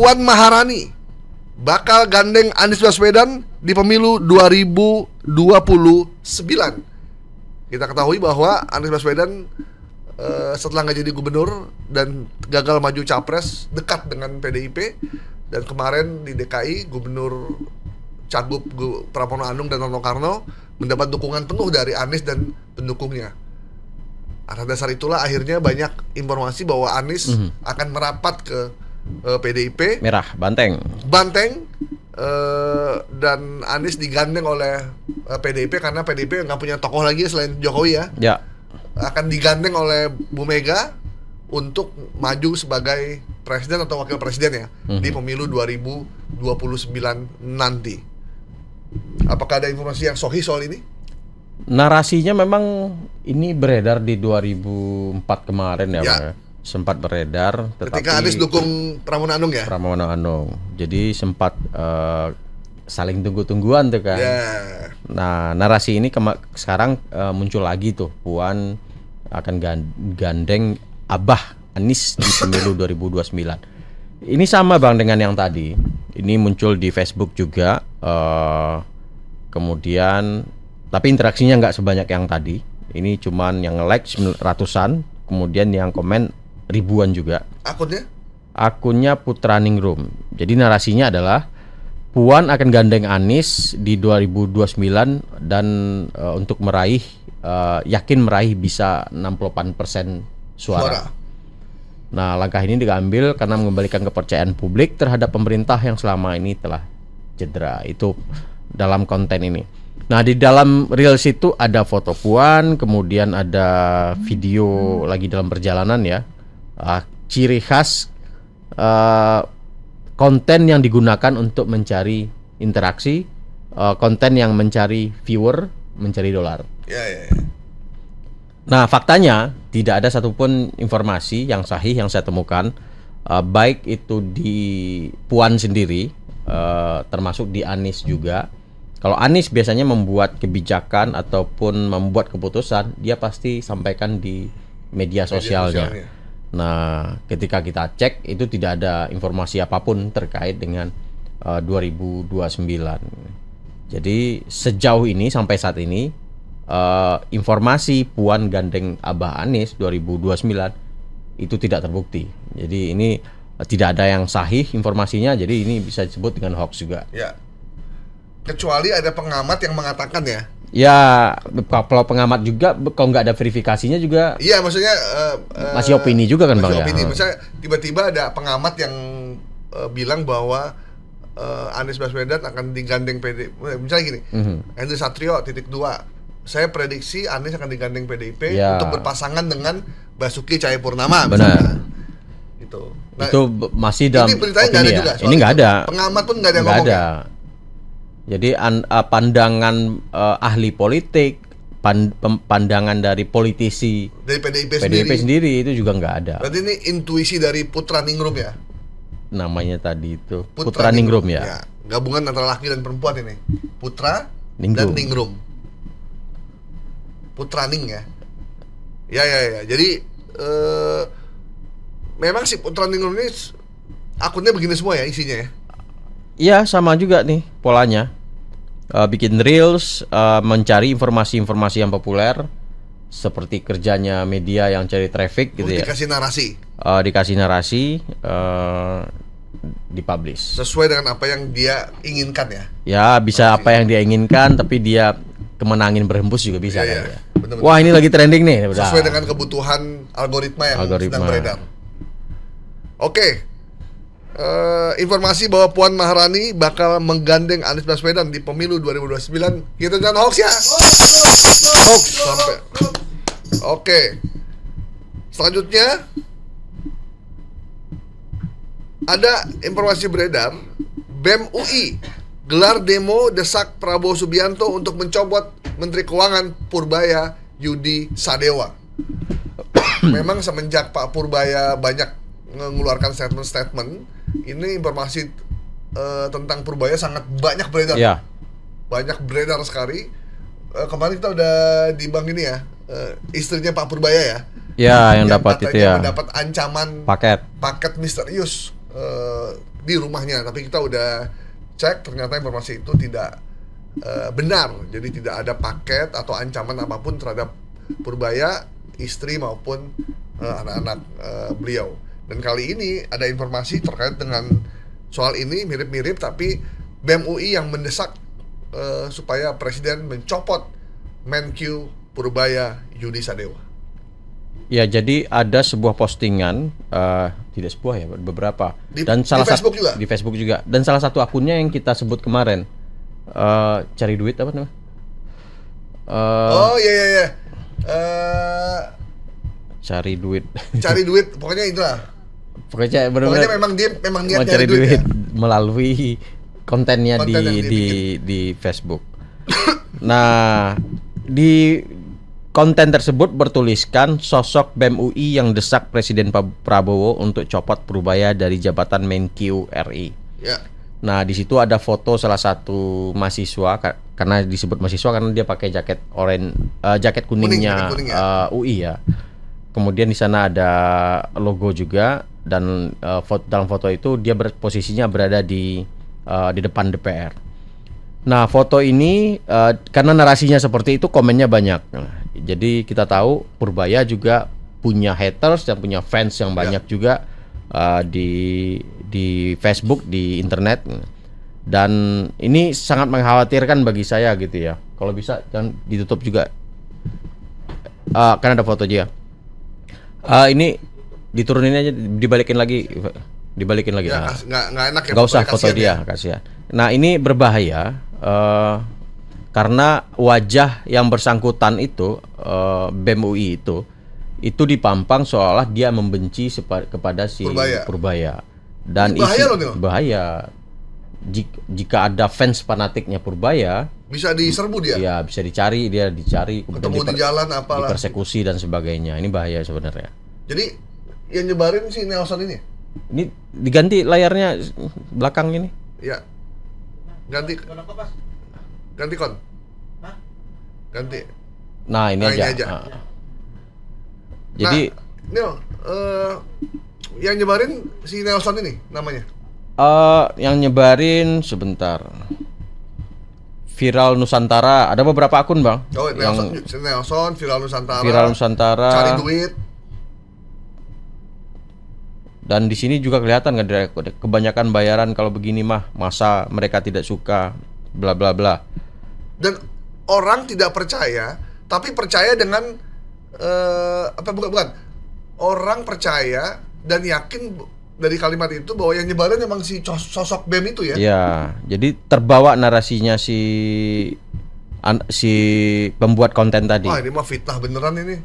Puan Maharani bakal gandeng Anies Baswedan di pemilu 2029. Kita ketahui bahwa Anies Baswedan setelah nggak jadi gubernur dan gagal maju capres, dekat dengan PDIP. Dan kemarin di DKI, Gubernur Cagup Pramono Anung dan Rano Karno mendapat dukungan penuh dari Anies dan pendukungnya. Atas dasar itulah akhirnya banyak informasi bahwa Anies akan merapat ke PDIP Merah Banteng, dan Anies digandeng oleh PDIP karena PDIP nggak punya tokoh lagi selain Jokowi ya. Akan digandeng oleh Bu Mega untuk maju sebagai presiden atau wakil presiden ya di pemilu 2029 nanti. Apakah ada informasi yang sahih soal ini? Narasinya memang ini beredar di 2004 kemarin ya, Bang. Sempat beredar. Ketika Anies dukung Pramono Anung ya? Pramono Anung. Jadi sempat saling tunggu-tungguan tuh kan. Nah, narasi ini sekarang muncul lagi tuh. Puan akan gandeng Abah Anies di pemilu 2029. Ini sama Bang dengan yang tadi. Ini muncul di Facebook juga. Kemudian tapi interaksinya nggak sebanyak yang tadi. Ini cuman yang like ratusan, kemudian yang komen ribuan juga. Akunnya? Akunnya Putra Ningrum. Jadi narasinya adalah Puan akan gandeng Anies di 2029 dan untuk meraih yakin meraih bisa 68% suara. Nah, langkah ini diambil karena mengembalikan kepercayaan publik terhadap pemerintah yang selama ini telah cedera. Itu dalam konten ini. Nah, di dalam reels itu ada foto Puan, kemudian ada video lagi dalam perjalanan ya. Ciri khas konten yang digunakan untuk mencari interaksi, konten yang mencari viewer, mencari dolar. Nah, faktanya tidak ada satupun informasi yang sahih yang saya temukan, baik itu di Puan sendiri, termasuk di Anies juga. Kalau Anies biasanya membuat kebijakan ataupun membuat keputusan, dia pasti sampaikan di media sosialnya. Nah, ketika kita cek itu tidak ada informasi apapun terkait dengan 2029. Jadi sejauh ini sampai saat ini informasi Puan gandeng Abah Anies 2029 itu tidak terbukti. Jadi ini tidak ada yang sahih informasinya. Jadi ini bisa disebut dengan hoax juga. Ya. Kecuali ada pengamat yang mengatakan ya. Ya, kalau pengamat juga kalau nggak ada verifikasinya juga. Iya, maksudnya masih opini juga kan Bang ya. Misalnya tiba-tiba ada pengamat yang bilang bahwa Anies Baswedan akan digandeng misalnya gini. Henry Satrio _2. Saya prediksi Anies akan digandeng PDIP untuk berpasangan dengan Basuki Cahayapurnama. Benar. Gitu. Nah, itu masih dalam ini beritanya nggak ada juga. Ini nggak ada. Pengamat pun nggak ada yang ngomong. Ada. Jadi pandangan ahli politik, pandangan dari politisi dari PDIP sendiri itu juga nggak ada. Berarti ini intuisi dari Putra Ningrum ya? Namanya tadi itu Putra Ningrum ya. Gabungan antara laki dan perempuan ini. Putra dan Ningrum. Putra Ning ya. Ya. Jadi memang si Putra Ningrum ini akunnya begini semua ya isinya ya. Iya, sama juga nih polanya. Bikin reels, mencari informasi-informasi yang populer, seperti kerjanya media yang cari traffic gitu ya. Dikasih narasi. Dikasih narasi, dipublish. Sesuai dengan apa yang dia inginkan ya. Ya, bisa apa yang dia inginkan, tapi dia kemenangin berhembus juga bisa kan ya. Bener-bener. Wah, ini lagi trending nih. Sesuai dengan kebutuhan algoritma yang sedang beredar. Oke. Informasi bahwa Puan Maharani bakal menggandeng Anies Baswedan di pemilu 2029 kita jangan hoax ya. Hoax sampai. Oke. Selanjutnya ada informasi beredar BEM UI gelar demo desak Prabowo Subianto untuk mencopot Menteri Keuangan Purbaya Yudi Sadewa. Memang semenjak Pak Purbaya banyak mengeluarkan statement-statement, ini informasi tentang Purbaya sangat banyak beredar. Ya. Banyak beredar sekali. Kemarin kita udah di bank ini ya, istrinya Pak Purbaya ya. Ya, yang dapat itu ya. Mendapat ancaman paket misterius di rumahnya. Tapi kita udah cek, ternyata informasi itu tidak benar. Jadi tidak ada paket atau ancaman apapun terhadap Purbaya, istri maupun anak-anak beliau. Dan kali ini ada informasi terkait dengan soal ini mirip-mirip, tapi BEM UI yang mendesak supaya Presiden mencopot Menkyu Purbaya Yudi Sadewa. Ya, jadi ada sebuah postingan, tidak sebuah ya, beberapa. Dan di Facebook juga. Di Facebook juga. Dan salah satu akunnya yang kita sebut kemarin, cari duit apa namanya? Oh iya. Cari duit. Cari duit, pokoknya itulah. Pokoknya memang dia niat cari duit ya? melalui kontennya di Facebook. Nah, di konten tersebut bertuliskan sosok BEM UI yang desak Presiden Prabowo untuk copot Purbaya dari jabatan Menkyu RI. Ya. Nah, di situ ada foto salah satu mahasiswa, karena disebut mahasiswa karena dia pakai jaket jaket kuningnya UI ya. Kemudian di sana ada logo juga, dan dalam foto itu dia posisinya berada di depan DPR. Nah, foto ini karena narasinya seperti itu, komennya banyak. Nah, jadi kita tahu Purbaya juga punya haters dan punya fans yang banyak juga di Facebook, di internet. Dan ini sangat mengkhawatirkan bagi saya gitu ya. Kalau bisa jangan ditutup juga. Kan ada foto aja. Ini diturunin aja, dibalikin lagi. Ya, nggak enak ya. Nggak usah foto dia, kasihan. Nah, ini berbahaya karena wajah yang bersangkutan itu, BEM UI itu dipampang seolah dia membenci kepada si Purbaya. Dan bahaya. Jika ada fans fanatiknya Purbaya, bisa diserbu dia. Iya, bisa dicari, ketemu di jalan apalah, dipersekusi dan sebagainya. Ini bahaya sebenarnya. Jadi yang nyebarin si Nelson ini diganti layarnya belakang ini. Ya. Ganti kon. Ganti. Nah, ini aja. Jadi yang nyebarin si Nelson ini namanya. Yang nyebarin sebentar. Viral Nusantara, ada beberapa akun, Bang. Oh, Nelson, Viral Nusantara. Cari duit. Dan di sini juga kelihatan kan, kebanyakan bayaran kalau begini masa mereka tidak suka, bla bla bla. Dan orang tidak percaya, tapi percaya dengan bukan. Orang percaya dan yakin dari kalimat itu bahwa yang nyebarin memang si sosok BEM itu ya. Iya, jadi terbawa narasinya si pembuat konten tadi. Wah, ini mah fitnah beneran ini.